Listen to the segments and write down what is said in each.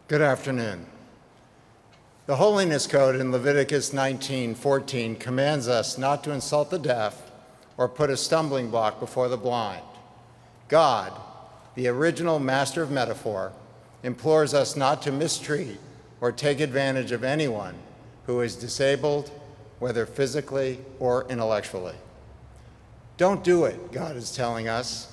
Good afternoon. The Holiness Code in Leviticus 19:14 commands us not to insult the deaf or put a stumbling block before the blind. God, the original master of metaphor, implores us not to mistreat or take advantage of anyone who is disabled, whether physically or intellectually. Don't do it, God is telling us.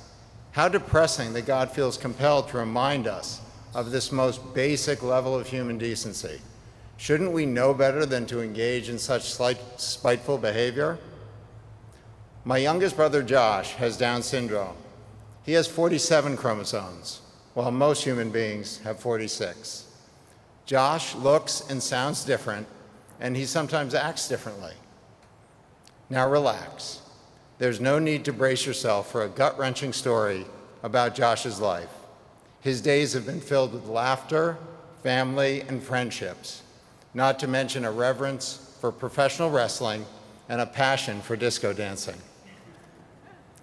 How depressing that God feels compelled to remind us of this most basic level of human decency. Shouldn't we know better than to engage in such spiteful behavior? My youngest brother Josh has Down syndrome. He has 47 chromosomes, while most human beings have 46. Josh looks and sounds different, and he sometimes acts differently. Now relax. There's no need to brace yourself for a gut-wrenching story about Josh's life. His days have been filled with laughter, family, and friendships, not to mention a reverence for professional wrestling and a passion for disco dancing.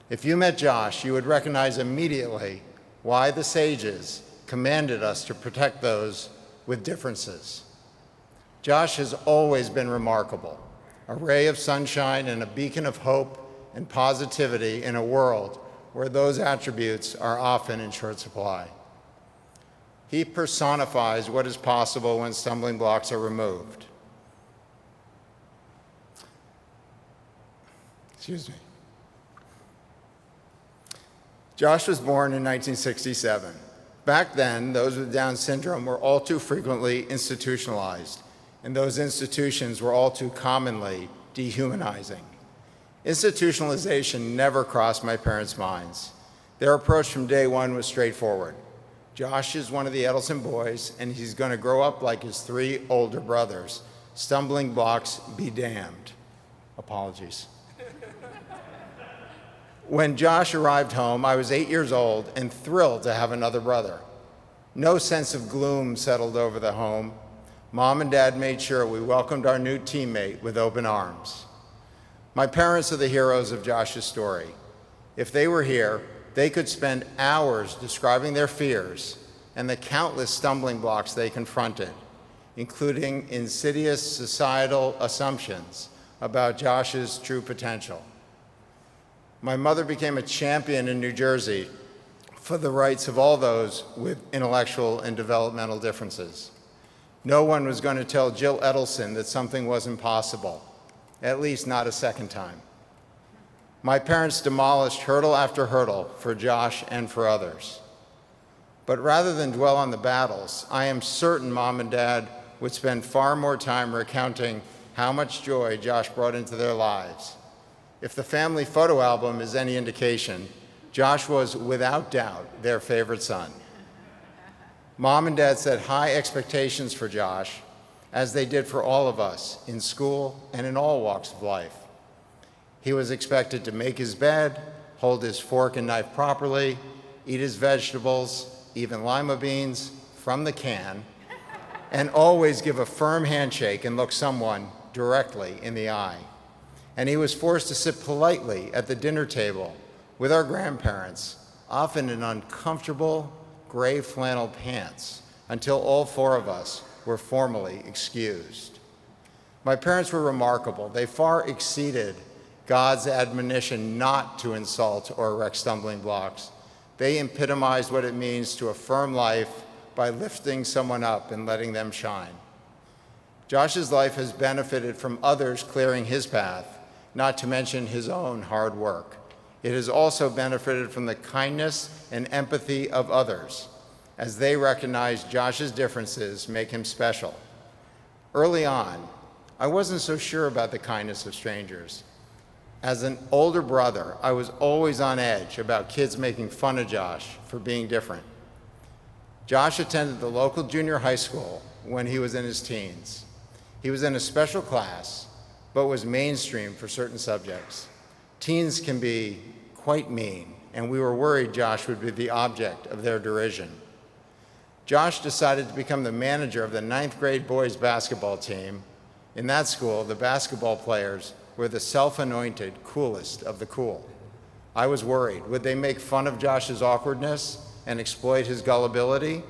If you met Josh, you would recognize immediately why the sages commanded us to protect those with differences. Josh has always been remarkable, a ray of sunshine and a beacon of hope and positivity in a world where those attributes are often in short supply. He personifies what is possible when stumbling blocks are removed. Excuse me. Josh was born in 1967. Back then, those with Down syndrome were all too frequently institutionalized, and those institutions were all too commonly dehumanizing. Institutionalization never crossed my parents' minds. Their approach from day one was straightforward. Josh is one of the Edelson boys, and he's going to grow up like his three older brothers. Stumbling blocks be damned. Apologies. When Josh arrived home, I was 8 years old and thrilled to have another brother. No sense of gloom settled over the home. Mom and Dad made sure we welcomed our new teammate with open arms. My parents are the heroes of Josh's story. If they were here, they could spend hours describing their fears and the countless stumbling blocks they confronted, including insidious societal assumptions about Josh's true potential. My mother became a champion in New Jersey for the rights of all those with intellectual and developmental differences. No one was going to tell Jill Edelson that something wasn't possible, at least not a second time. My parents demolished hurdle after hurdle for Josh and for others. But rather than dwell on the battles, I am certain Mom and Dad would spend far more time recounting how much joy Josh brought into their lives. If the family photo album is any indication, Josh was without doubt their favorite son. Mom and Dad set high expectations for Josh, as they did for all of us in school and in all walks of life. He was expected to make his bed, hold his fork and knife properly, eat his vegetables, even lima beans, from the can, and always give a firm handshake and look someone directly in the eye. And he was forced to sit politely at the dinner table with our grandparents, often in uncomfortable gray flannel pants, until all four of us were formally excused. My parents were remarkable. They far exceeded God's admonition not to insult or erect stumbling blocks. They epitomized what it means to affirm life by lifting someone up and letting them shine. Josh's life has benefited from others clearing his path, not to mention his own hard work. It has also benefited from the kindness and empathy of others, as they recognize Josh's differences make him special. Early on, I wasn't so sure about the kindness of strangers. As an older brother, I was always on edge about kids making fun of Josh for being different. Josh attended the local junior high school when he was in his teens. He was in a special class, but was mainstream for certain subjects. Teens can be quite mean, and we were worried Josh would be the object of their derision. Josh decided to become the manager of the 9th grade boys basketball team. In that school, the basketball players were the self-anointed coolest of the cool. I was worried. Would they make fun of Josh's awkwardness and exploit his gullibility?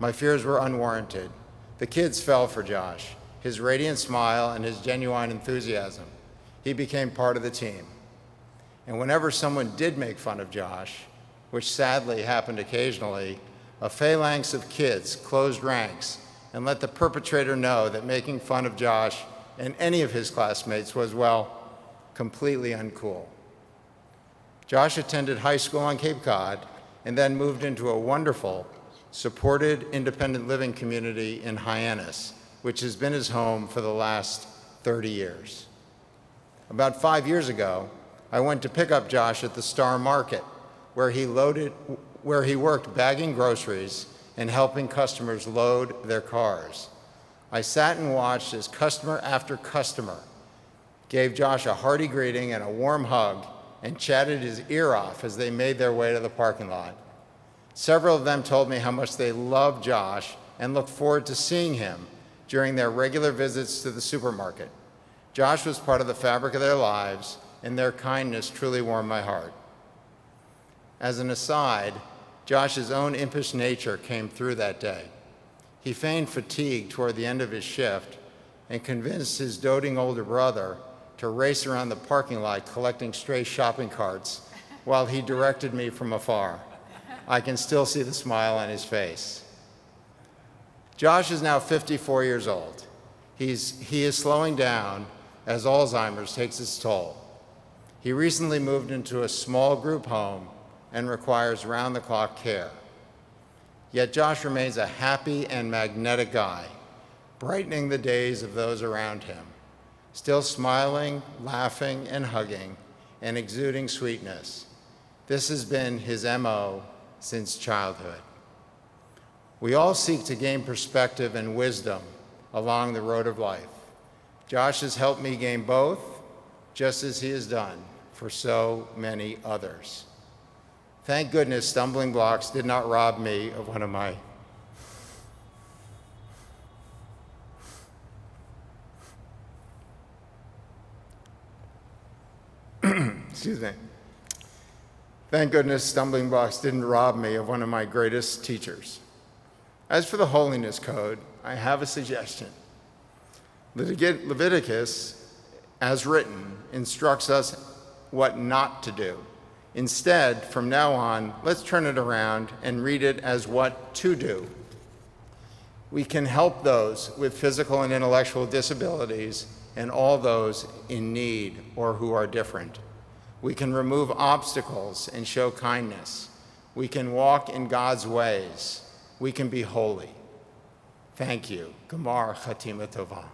My fears were unwarranted. The kids fell for Josh, his radiant smile and his genuine enthusiasm. He became part of the team. And whenever someone did make fun of Josh, which sadly happened occasionally, a phalanx of kids closed ranks and let the perpetrator know that making fun of Josh and any of his classmates was, well, completely uncool. Josh attended high school on Cape Cod and then moved into a wonderful, supported independent living community in Hyannis, which has been his home for the last 30 years. About 5 years ago, I went to pick up Josh at the Star Market, where he worked bagging groceries and helping customers load their cars. I sat and watched as customer after customer gave Josh a hearty greeting and a warm hug and chatted his ear off as they made their way to the parking lot. Several of them told me how much they love Josh and look forward to seeing him during their regular visits to the supermarket. Josh was part of the fabric of their lives, and their kindness truly warmed my heart. As an aside, Josh's own impish nature came through that day. He feigned fatigue toward the end of his shift and convinced his doting older brother to race around the parking lot collecting stray shopping carts while he directed me from afar. I can still see the smile on his face. Josh is now 54 years old. He is slowing down as Alzheimer's takes its toll. He recently moved into a small group home and requires round-the-clock care. Yet Josh remains a happy and magnetic guy, brightening the days of those around him, still smiling, laughing, and hugging, and exuding sweetness. This has been his MO since childhood. We all seek to gain perspective and wisdom along the road of life. Josh has helped me gain both, just as he has done for so many others. Thank goodness stumbling blocks did not rob me of one of my excuse me. Thank goodness stumbling blocks didn't rob me of one of my greatest teachers. As for the holiness code, I have a suggestion. Leviticus, as written, instructs us what not to do. Instead, from now on, let's turn it around and read it as what to do. We can help those with physical and intellectual disabilities and all those in need or who are different. We can remove obstacles and show kindness. We can walk in God's ways. We can be holy. Thank you. Gemar Chatima Tova.